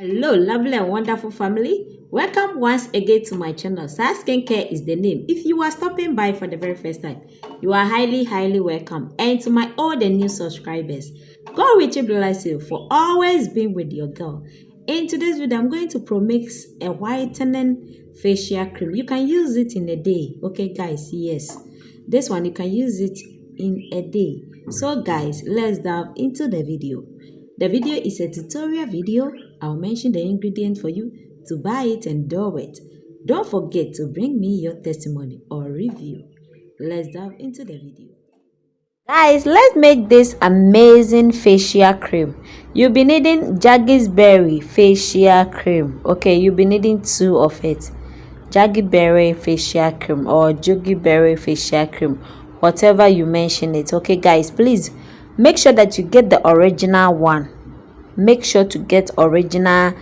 Hello, lovely and wonderful family. Welcome once again to my channel. Sar Skincare is the name. If you are stopping by for the very first time, you are highly welcome. And to my old and new subscribers, God richly bless you for always being with your girl. In today's video, I'm going to Promix a whitening facial cream. You can use it in a day. Okay, guys, yes. This one, you can use it in a day. So, guys, let's dive into the video. The video is a tutorial video. I'll mention the ingredient for you to buy it and do it. Don't forget to bring me your testimony or review. Let's dive into the video. Guys, let's make this amazing facial cream. You'll be needing Jaggy's Berry facial cream. Okay, you'll be needing 2 of it. Jaggy Berry facial cream or Joggy Berry facial cream. Whatever you mention it. Okay, guys, please make sure that you get the original one. Make sure to get original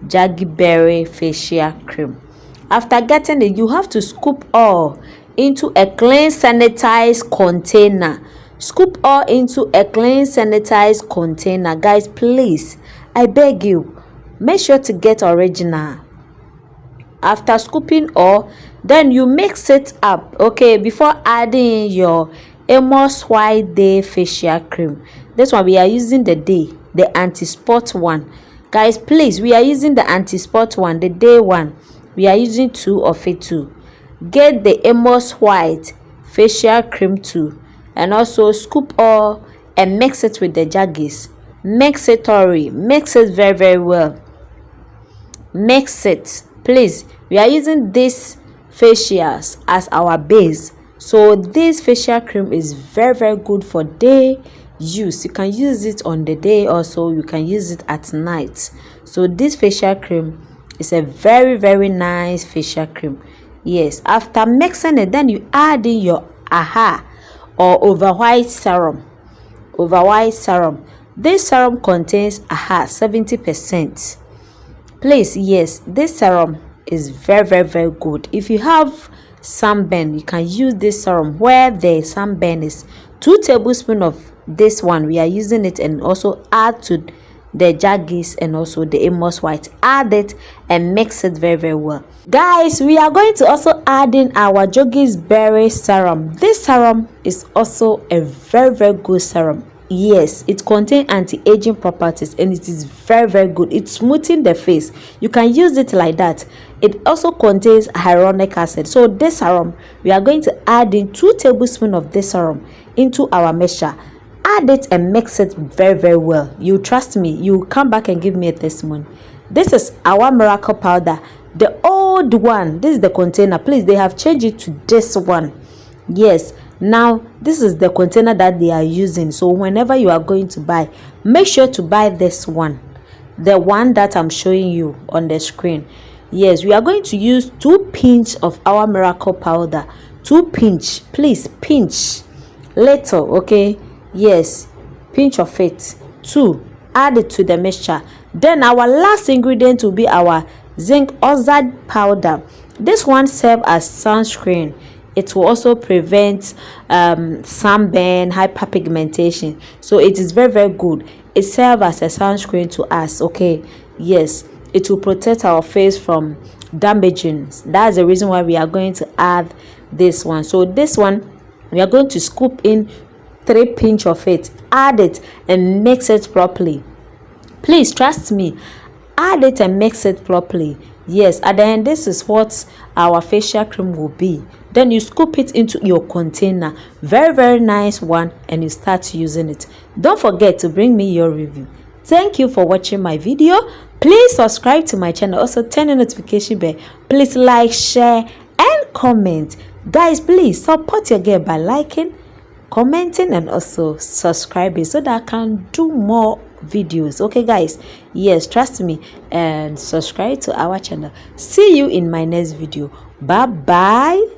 Jaggy Berry facial cream. After getting it, you have to scoop all into a clean sanitized container. Scoop all into a clean sanitized container. Guys, please, I beg you, make sure to get original. After scooping all, then you mix it up, okay, before adding your Amos White Day facial cream. This one we are using the anti-spot one. Guys, please, we are using the anti-spot one, the day one. We are using 2 of it too. Get the Amos White facial cream too, and also scoop all and mix it with the Jaggies. Mix it thoroughly, mix it very well. Mix it, please. We are using this facials as our base, so this facial cream is very good for day use. You can use it on the day, also you can use it at night. So this facial cream is a very nice facial cream. Yes, after mixing it, then you add in your AHA or over white serum. This serum contains AHA 70%. Please, yes, this serum is very good. If you have sunburn, you can use this serum. Where the sunburn is 2 tablespoons of this one, we are using it, and also add to the Jaggies and also the Amos White. Add it and mix it very well. Guys, we are going to also add in our Jaggy's Berry serum. This serum is also a very good serum. Yes, it contains anti-aging properties and it is very good. It's smoothing the face. You can use it like that. It also contains hyaluronic acid. So this serum, we are going to add in 2 tablespoons of this serum into our mixture. Add it and mix it very well. You trust me, you come back and give me a testimony. This is our miracle powder, the old one. This is the container. Please, they have changed it to this one. Yes, now this is the container that they are using. So whenever you are going to buy, make sure to buy this one, the one that I'm showing you on the screen. Yes, we are going to use 2 pinch of our miracle powder. 2 pinch, please, pinch little, okay? Yes, pinch of it. 2, add it to the mixture. Then our last ingredient will be our zinc oxide powder. This one serves as sunscreen. It will also prevent sunburn, hyperpigmentation. So it is very good. It serves as a sunscreen to us, okay? Yes, it will protect our face from damaging. That's the reason why we are going to add this one. So this one, we are going to scoop in 3 pinch of it. Add it and mix it properly. Please trust me, add it and mix it properly. Yes, at the end, this is what our facial cream will be. Then you scoop it into your container, very nice one, and you start using it. Don't forget to bring me your review. Thank you for watching my video. Please subscribe to my channel, also turn on notification bell. Please like, share and comment. Guys, please support your girl by liking, commenting and also subscribing so that I can do more videos. Okay, guys, yes, trust me and subscribe to our channel. See you in my next video. Bye